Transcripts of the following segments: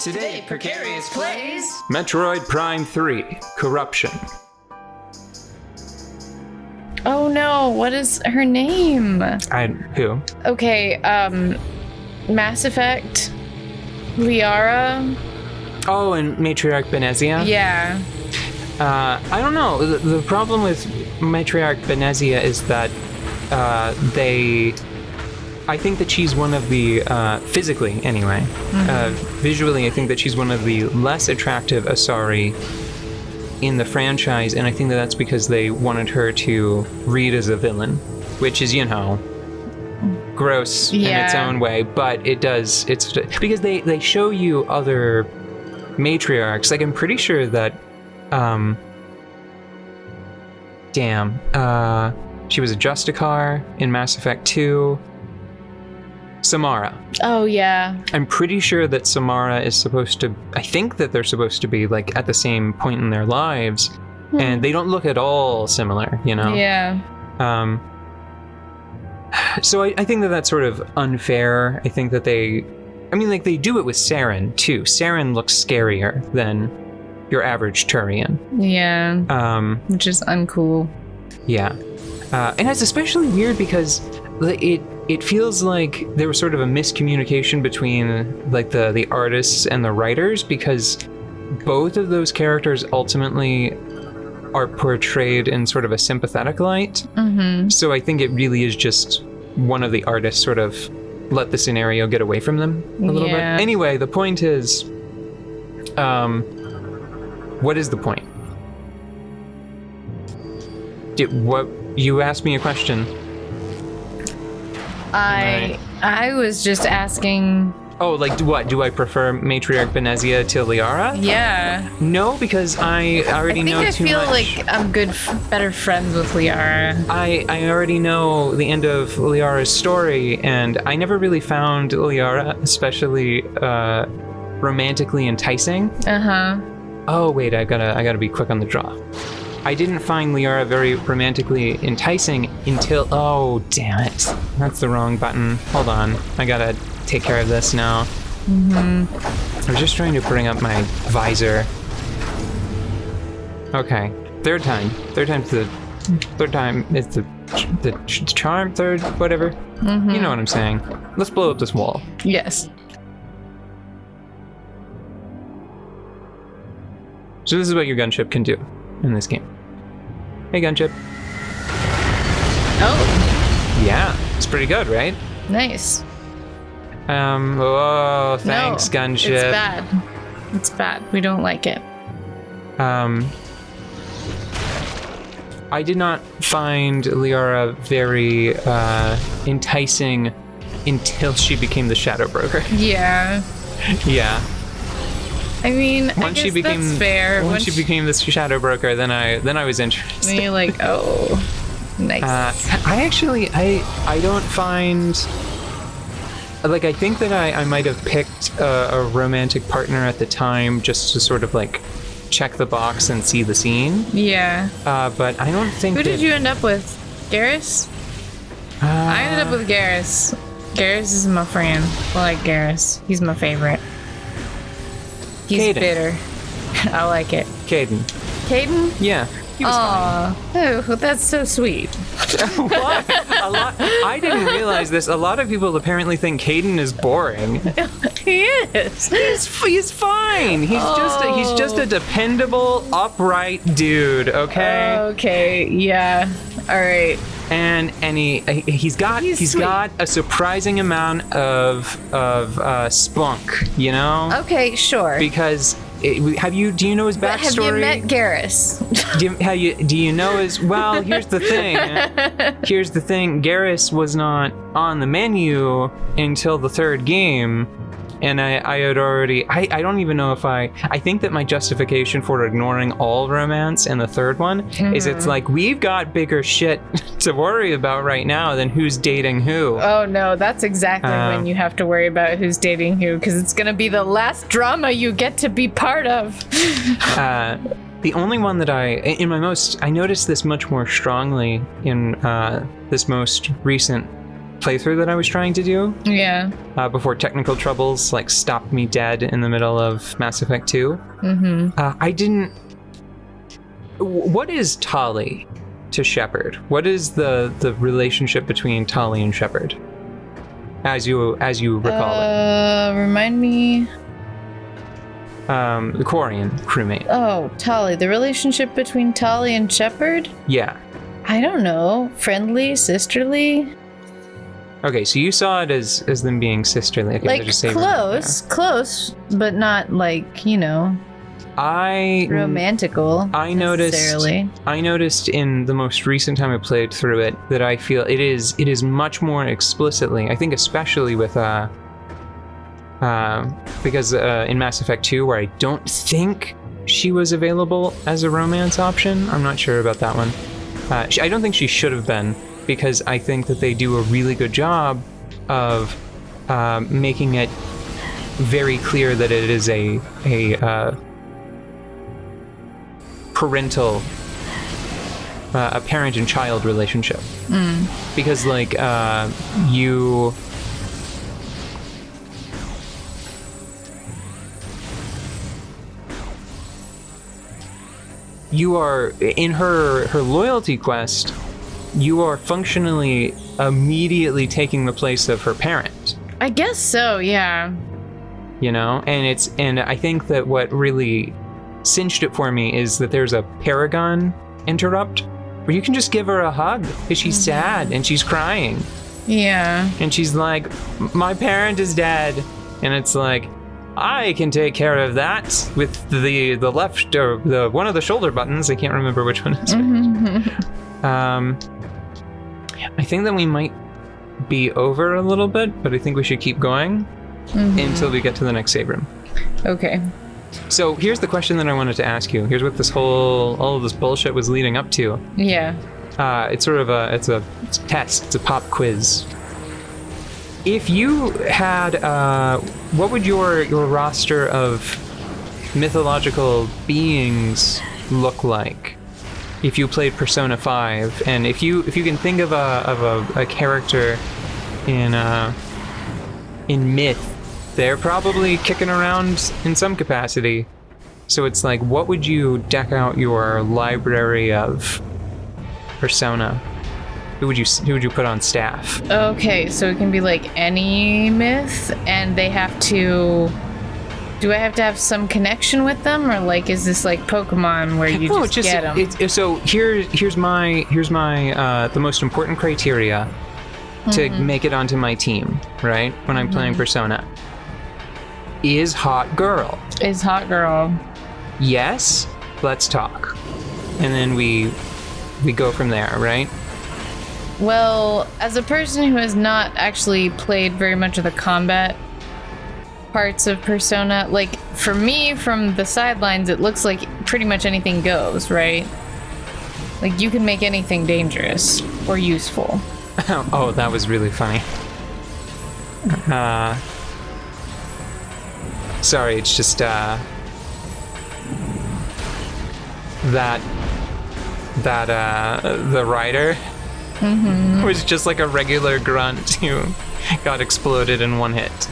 Today, Precarious plays Metroid Prime 3, Corruption. Oh no, what is her name? Who? Okay, Mass Effect, Liara. Oh, and Matriarch Benezia? Yeah. I don't know. The problem with Matriarch Benezia is that I think that she's one of the, physically anyway, visually, I think that she's one of the less attractive Asari in the franchise, and I think that that's because they wanted her to read as a villain, which is, gross in its own way, but it's because they show you other matriarchs. Like, I'm pretty sure that, she was a Justicar in Mass Effect 2. Samara. Oh, yeah. I'm pretty sure that Samara is supposed to... I think that they're supposed to be, like, at the same point in their lives, and they don't look at all similar, Yeah. So I think that that's sort of unfair. I think that they do it with Saren, too. Saren looks scarier than your average Turian. Yeah. Which is uncool. Yeah. And it's especially weird because it feels like there was sort of a miscommunication between like the artists and the writers, because both of those characters ultimately are portrayed in sort of a sympathetic light. Mm-hmm. So I think it really is just one of the artists sort of let the scenario get away from them a little bit. Anyway, the point is, what is the point? You asked me a question. I was just asking. Oh, like what? Do I prefer Matriarch Benezia to Liara? Yeah. No, because I already know too much. I feel like I'm better friends with Liara. I already know the end of Liara's story, and I never really found Liara especially romantically enticing. Uh-huh. Oh wait, I gotta be quick on the draw. I didn't find Liara very romantically enticing until... Oh, damn it. That's the wrong button. Hold on. I gotta take care of this now. Mm-hmm. I was just trying to bring up my visor. Okay. Third time is the charm, third, whatever. Mm-hmm. You know what I'm saying. Let's blow up this wall. Yes. So this is what your gunship can do in this game. Hey, gunship. Oh. Yeah, it's pretty good, right? Nice. Oh, thanks, no, gunship. It's bad. It's bad. We don't like it. I did not find Liara very enticing until she became the Shadow Broker. Yeah. Yeah. I mean, once she became, that's fair. Once she became the Shadow Broker, then I was interested. And you're like, oh, nice. I don't find... Like, I think that I might have picked a romantic partner at the time just to sort of, like, check the box and see the scene. Yeah. But I don't think Who did you end up with? Garrus? I ended up with Garrus. Garrus is my friend. I like Garrus. He's my favorite. He's Caden. bitter. I like it. Caden. Caden? Yeah. He was fine. Oh, that's so sweet. What? I didn't realize this. A lot of people apparently think Caden is boring. He is. He's fine. He's just a dependable, upright dude. Okay. Okay. Yeah. All right. And he's got a surprising amount of spunk. You know. Okay. Sure. Because. Do you know his backstory? But have you met Garrus? Do you know his... Well, here's the thing. Garrus was not on the menu until the third game. And I had already... I don't even know if I think that my justification for ignoring all romance in the third one is it's like, we've got bigger shit to worry about right now than who's dating who. Oh, no, that's exactly when you have to worry about who's dating who, because it's going to be the last drama you get to be part of. The only one that I noticed this much more strongly in this most recent playthrough that I was trying to do Yeah. before technical troubles like stopped me dead in the middle of Mass Effect 2. I didn't. What is Tali to Shepard? What is the relationship between Tali and Shepard? As you recall it. Remind me. The Quarian crewmate. Oh, Tali. The relationship between Tali and Shepard? Yeah. I don't know. Friendly, sisterly? Okay, so you saw it as them being sisterly. Okay, Like, I'll just say close, but not like, romantical. I necessarily. noticed in the most recent time I played through it that I feel it is much more explicitly. I think especially with because in Mass Effect 2, where I don't think she was available as a romance option. I'm not sure about that one. I don't think she should have been, because I think that they do a really good job of making it very clear that it is a parental, a parent and child relationship. Because like you are in her loyalty quest. You are functionally immediately taking the place of her parent. I guess so, yeah. And I think that what really cinched it for me is that there's a Paragon interrupt where you can just give her a hug because she's sad and she's crying. Yeah. And she's like, my parent is dead. And it's like, I can take care of that with the left or the one of the shoulder buttons. I can't remember which one it is. I think that we might be over a little bit, but I think we should keep going until we get to the next save room. Okay. So here's the question that I wanted to ask you. Here's what all of this bullshit was leading up to. Yeah. It's sort of it's a test. It's a pop quiz. If you had, what would your roster of mythological beings look like if you played Persona 5? And if you can think of a character in myth, they're probably kicking around in some capacity. So it's like, what would you deck out your library of Persona? Who would you put on staff? Okay, so it can be like any myth, and they have to. Do I have to have some connection with them, or like is this like Pokemon where you just get them? So here's my the most important criteria to make it onto my team, right? When I'm playing Persona, is hot girl. Is hot girl. Yes, let's talk, and then we go from there, right? Well, as a person who has not actually played very much of the combat parts of Persona, like, for me, from the sidelines, it looks like pretty much anything goes, right? Like, you can make anything dangerous or useful. Oh, that was really funny. Sorry, it's just, the rider was just like a regular grunt who got exploded in one hit.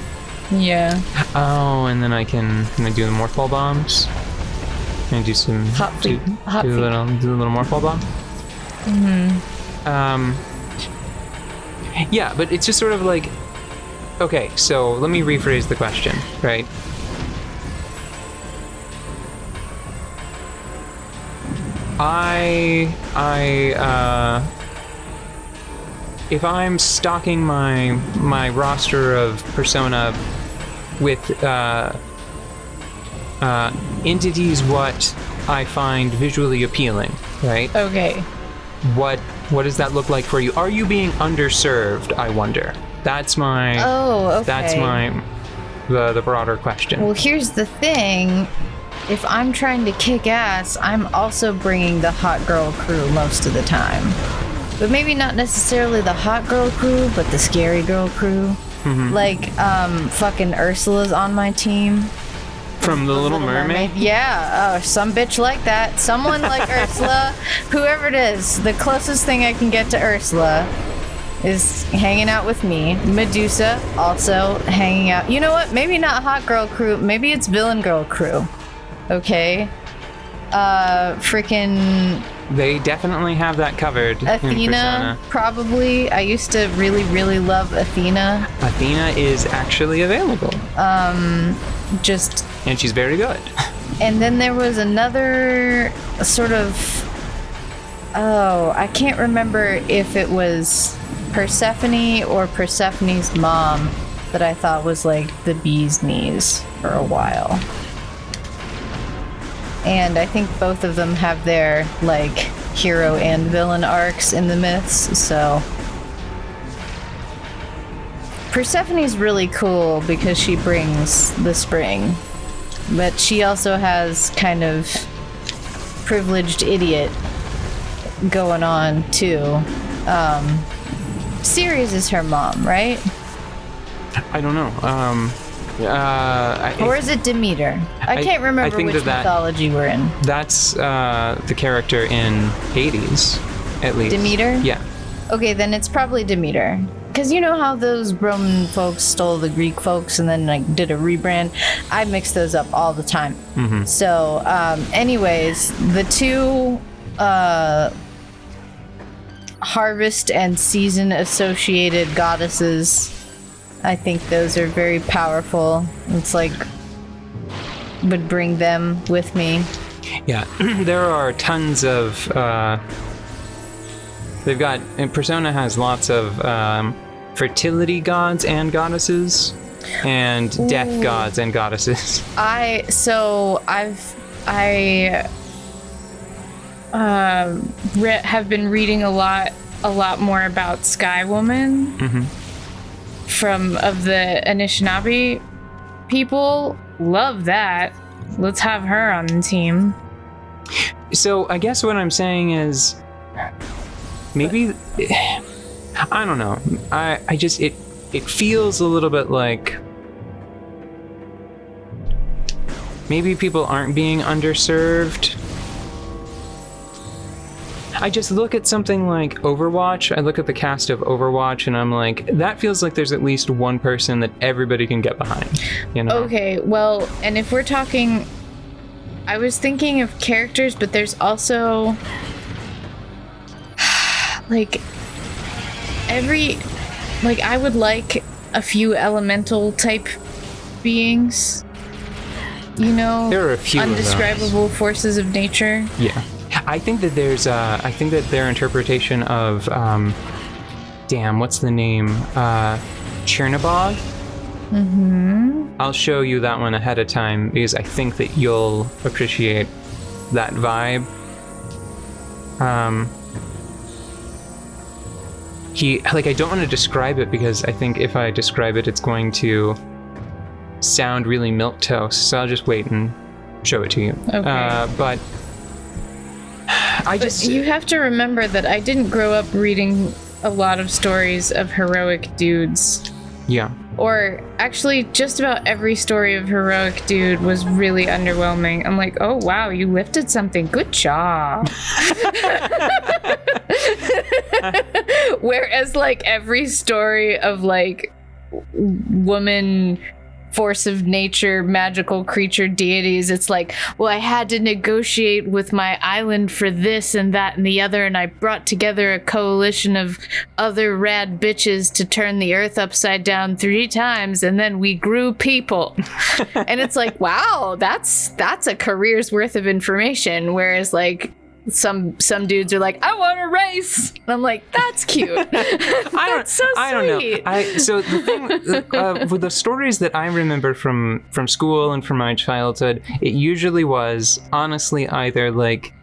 Yeah. Oh, and then I can do the morph ball bombs. Can I do some do a little morph ball bomb? Yeah, but it's just sort of like, okay, so let me rephrase the question, right? If I'm stocking my roster of Persona with entities what I find visually appealing, right? Okay. What does that look like for you? Are you being underserved, I wonder? That's my okay. That's the broader question. Well, here's the thing. If I'm trying to kick ass, I'm also bringing the hot girl crew most of the time. But maybe not necessarily the hot girl crew, but the scary girl crew. Like, fucking Ursula's on my team. From The Little Mermaid? Yeah, some bitch like that. Someone like Ursula. Whoever it is, the closest thing I can get to Ursula is hanging out with me. Medusa also hanging out. You know what? Maybe not hot girl crew. Maybe it's villain girl crew. Okay. Freaking They definitely have that covered. In Athena, Persona. probably. I used to really, really love Athena. Athena is actually available. And she's very good. And then there was another sort of... Oh, I can't remember if it was Persephone or Persephone's mom that I thought was like the bee's knees for a while. And I think both of them have their like hero and villain arcs in the myths, so... Persephone's really cool because she brings the spring. But she also has kind of privileged idiot going on too. Ceres is her mom, right? I don't know. Or is it Demeter? I can't remember think which mythology we're in. That's the character in Hades, at least. Demeter? Yeah. Okay, then it's probably Demeter. Because you know how those Roman folks stole the Greek folks and then like did a rebrand? I mix those up all the time. Mm-hmm. So, anyways, the two harvest and season associated goddesses, I think those are very powerful. It's like, would bring them with me. Yeah, there are tons of... they've got... Persona has lots of fertility gods and goddesses, and death gods and goddesses. I have been reading a lot more about Sky Woman of the Anishinaabe people. Love that. Let's have her on the team. So I guess what I'm saying is maybe I don't know. I just it feels a little bit like maybe people aren't being underserved. I just look at something like Overwatch. I look at the cast of Overwatch and I'm like, that feels like there's at least one person that everybody can get behind, you know? Okay, well, and if we're talking, I was thinking of characters, but there's also like I would like a few elemental type beings, you know? There are a few undescribable forces of nature. Yeah. I think that there's I think that their interpretation of what's the name? Chernobog? I'll show you that one ahead of time because I think that you'll appreciate that vibe. I don't want to describe it because I think if I describe it, it's going to sound really milquetoast. So I'll just wait and show it to you. Okay. But you have to remember that I didn't grow up reading a lot of stories of heroic dudes. Yeah. Or actually, just about every story of heroic dude was really underwhelming. I'm like, oh wow, you lifted something. Good job. Whereas, like, every story of like woman force of nature, magical creature deities, it's like, well, I had to negotiate with my island for this and that and the other, and I brought together a coalition of other rad bitches to turn the earth upside down 3 times, and then we grew people. And it's like, wow, that's a career's worth of information. Whereas like some dudes are like, I want to race, and I'm like, that's cute. That's so sweet. I don't know. So the thing with the stories that I remember from school and from my childhood, it usually was honestly either like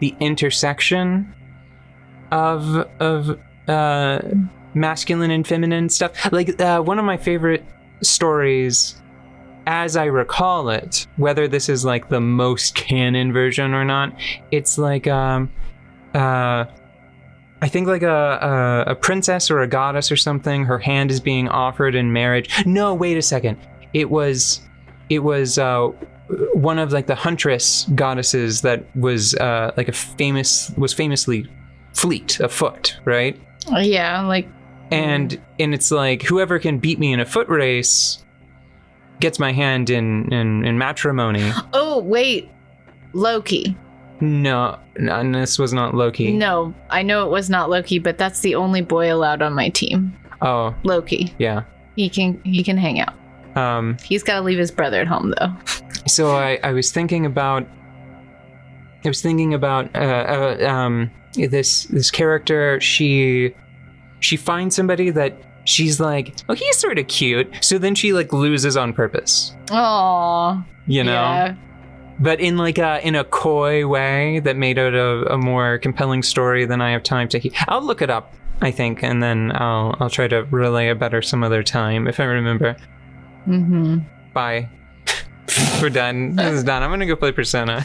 the intersection of masculine and feminine stuff. Like one of my favorite stories, as I recall it, whether this is like the most canon version or not, it's like I think like a princess or a goddess or something, her hand is being offered in marriage. No, wait a second. It was one of like the huntress goddesses that was famously fleet of foot, right? Yeah, like And it's like whoever can beat me in a foot race gets my hand in matrimony. Oh, wait. Loki. No, this was not Loki. No, I know it was not Loki, but that's the only boy allowed on my team. Oh. Loki. Yeah. He can hang out. He's got to leave his brother at home, though. So I was thinking about this character. She finds somebody that she's like, oh, he's sort of cute. So then she like loses on purpose. Aww. You know? Yeah. But in like in a coy way that made it a more compelling story than I have time to. I'll look it up, I think, and then I'll try to relay it better some other time if I remember. Mm-hmm. Bye. We're done. This is done. I'm gonna go play Persona.